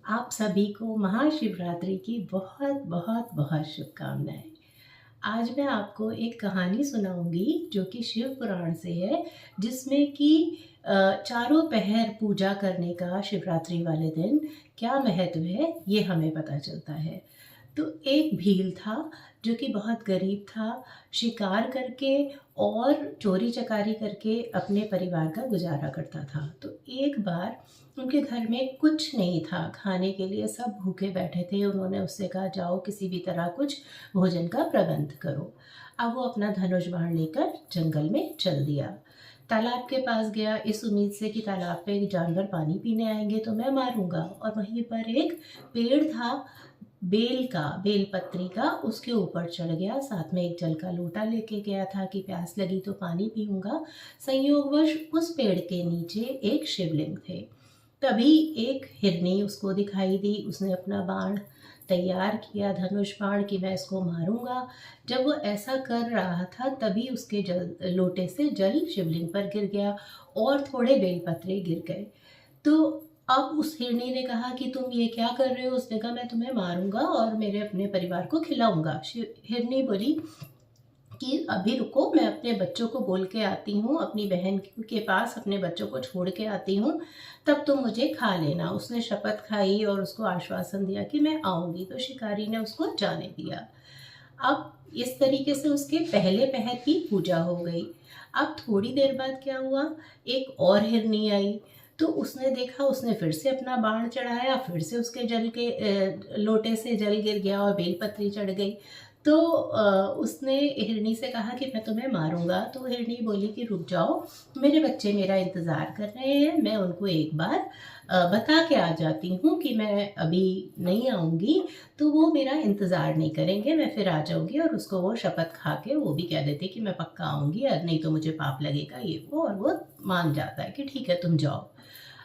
आप सभी को महाशिवरात्रि की बहुत बहुत बहुत शुभकामनाएं। आज मैं आपको एक कहानी सुनाऊंगी जो कि शिव पुराण से है, जिसमें कि चारों पहर पूजा करने का शिवरात्रि वाले दिन क्या महत्व है ये हमें पता चलता है। तो एक भील था जो कि बहुत गरीब था, शिकार करके और चोरी चकारी करके अपने परिवार का गुजारा करता था। तो एक बार उनके घर में कुछ नहीं था खाने के लिए, सब भूखे बैठे थे। उन्होंने उससे कहा, जाओ किसी भी तरह कुछ भोजन का प्रबंध करो। अब वो अपना धनुष बाण लेकर जंगल में चल दिया। तालाब के पास गया इस उम्मीद से कि तालाब पे जानवर पानी पीने आएंगे तो मैं मारूंगा। और वहीं पर एक पेड़ था, बेल पत्री का, उसके ऊपर चढ़ गया। साथ में एक जल का लोटा लेके गया था कि प्यास लगी तो पानी पीऊंगा। संयोगवश उस पेड़ के नीचे एक शिवलिंग थे। तभी एक हिरनी उसको दिखाई दी। उसने अपना बाण तैयार किया, धनुष बाण, कि मैं इसको मारूंगा। जब वो ऐसा कर रहा था तभी उसके लोटे से जल शिवलिंग पर गिर गया और थोड़े बेलपत्रे गिर गए। तो अब उस हिरनी ने कहा कि तुम ये क्या कर रहे हो। उसने कहा, मैं तुम्हें मारूंगा और मेरे अपने परिवार को खिलाऊंगा। हिरनी बोली कि अभी रुको, मैं अपने बच्चों को बोल के आती हूँ, अपनी बहन के पास अपने बच्चों को छोड़ के आती हूँ, तब तुम मुझे खा लेना। उसने शपथ खाई और उसको आश्वासन दिया कि मैं आऊँगी। तो शिकारी ने उसको जाने दिया। अब इस तरीके से उसके पहले पहर की पूजा हो गई। अब थोड़ी देर बाद क्या हुआ, एक और हिरनी आई। तो उसने देखा, उसने फिर से अपना बाण चढ़ाया, फिर से उसके जल के लोटे से जल गिर गया और बेलपत्री चढ़ गई। तो उसने हिरनी से कहा कि मैं तुम्हें मारूंगा। तो हिरनी बोली कि रुक जाओ, मेरे बच्चे मेरा इंतज़ार कर रहे हैं, मैं उनको एक बार बता के आ जाती हूँ कि मैं अभी नहीं आऊँगी, तो वो मेरा इंतज़ार नहीं करेंगे, मैं फिर आ जाऊँगी। और उसको वो शपथ खा के वो भी कह देती कि मैं पक्का आऊँगी, और नहीं तो मुझे पाप लगेगा ये वो। और वो मान जाता है कि ठीक है तुम जाओ।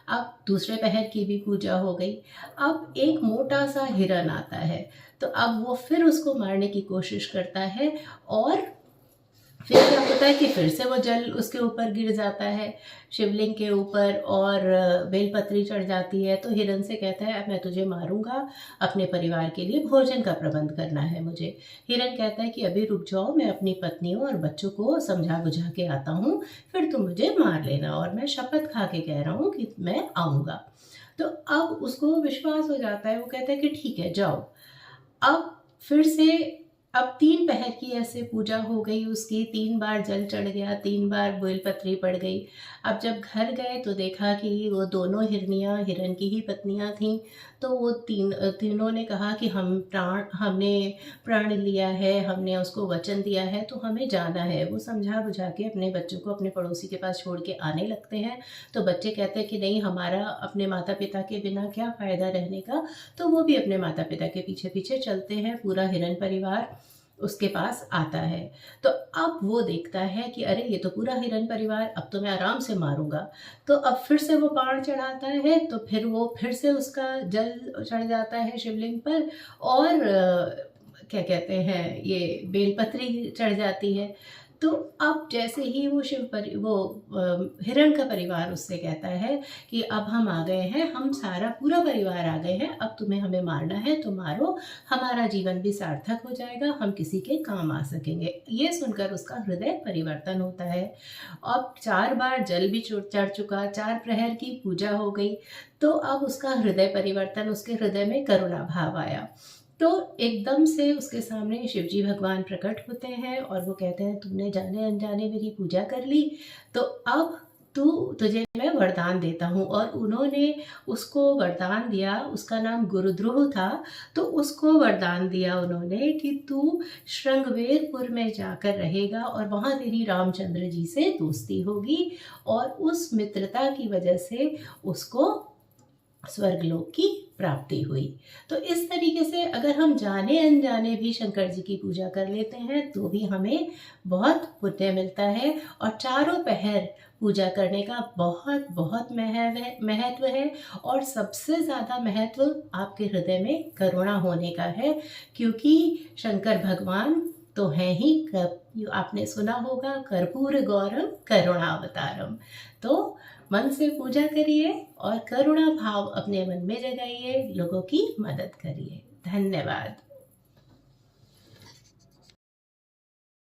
अब दूसरे पहर की भी पूजा हो गई। अब एक मोटा सा हिरन आता है। तो अब वो फिर उसको मारने की कोशिश करता है और फिर क्या होता है कि फिर से वो जल उसके ऊपर गिर जाता है, शिवलिंग के ऊपर, और बेलपत्री चढ़ जाती है। तो हिरन से कहता है, अब मैं तुझे मारूंगा, अपने परिवार के लिए भोजन का प्रबंध करना है मुझे। हिरन कहता है कि अभी रुक जाओ, मैं अपनी पत्नियों और बच्चों को समझा बुझा के आता हूँ, फिर तुम मुझे मार लेना, और मैं शपथ खा के कह रहा हूँ कि मैं आऊँगा। तो अब उसको विश्वास हो जाता है, वो कहता है कि ठीक है जाओ। अब फिर से अब 3 पहर की ऐसे पूजा हो गई उसकी, 3 बार जल चढ़ गया, 3 बार बेलपत्री पड़ गई। अब जब घर गए तो देखा कि वो दोनों हिरनियाँ हिरन की ही पत्नियाँ थीं। तो वो तीनों ने कहा कि हमने प्रण लिया है, हमने उसको वचन दिया है, तो हमें जाना है। वो समझा बुझा के अपने बच्चों को अपने पड़ोसी के पास छोड़ के आने लगते हैं। तो बच्चे कहते हैं कि नहीं, हमारा अपने माता पिता के बिना क्या फ़ायदा रहने का। तो वो भी अपने माता पिता के पीछे पीछे चलते हैं। पूरा हिरन परिवार उसके पास आता है। तो अब वो देखता है कि अरे ये तो पूरा हिरन परिवार, अब तो मैं आराम से मारूंगा। तो अब फिर से वो बाण चढ़ाता है, तो फिर वो फिर से उसका जल चढ़ जाता है शिवलिंग पर, और क्या कहते हैं, ये बेलपत्री चढ़ जाती है। तो अब जैसे ही हिरण का परिवार उससे कहता है कि अब हम आ गए हैं, हम सारा पूरा परिवार आ गए हैं, अब तुम्हें हमें मारना है तो मारो, हमारा जीवन भी सार्थक हो जाएगा, हम किसी के काम आ सकेंगे। ये सुनकर उसका हृदय परिवर्तन होता है। अब 4 बार जल भी चढ़ चुका, 4 प्रहर की पूजा हो गई। तो अब उसका हृदय परिवर्तन, उसके हृदय में करुणा भाव आया। तो एकदम से उसके सामने शिवजी भगवान प्रकट होते हैं और वो कहते हैं, तुमने जाने अनजाने मेरी पूजा कर ली, तो अब तुझे मैं वरदान देता हूँ। और उन्होंने उसको वरदान दिया, उसका नाम गुरुद्रोह था। तो उसको वरदान दिया उन्होंने कि तू श्रृंगवेरपुर में जाकर रहेगा और वहाँ तेरी रामचंद्र जी से दोस्ती होगी, और उस मित्रता की वजह से उसको स्वर्गलोक की प्राप्ति हुई। तो इस तरीके से अगर हम जाने अनजाने भी शंकर जी की पूजा कर लेते हैं तो भी हमें बहुत पुण्य मिलता है। और चारों पहर पूजा करने का बहुत बहुत महत्व है। और सबसे ज़्यादा महत्व आपके हृदय में करुणा होने का है, क्योंकि शंकर भगवान तो हैं ही, आपने सुना होगा, कर्पूर गौरम करुणावतारम। तो मन से पूजा करिए और करुणा भाव अपने मन में जगाइए, लोगों की मदद करिए। धन्यवाद।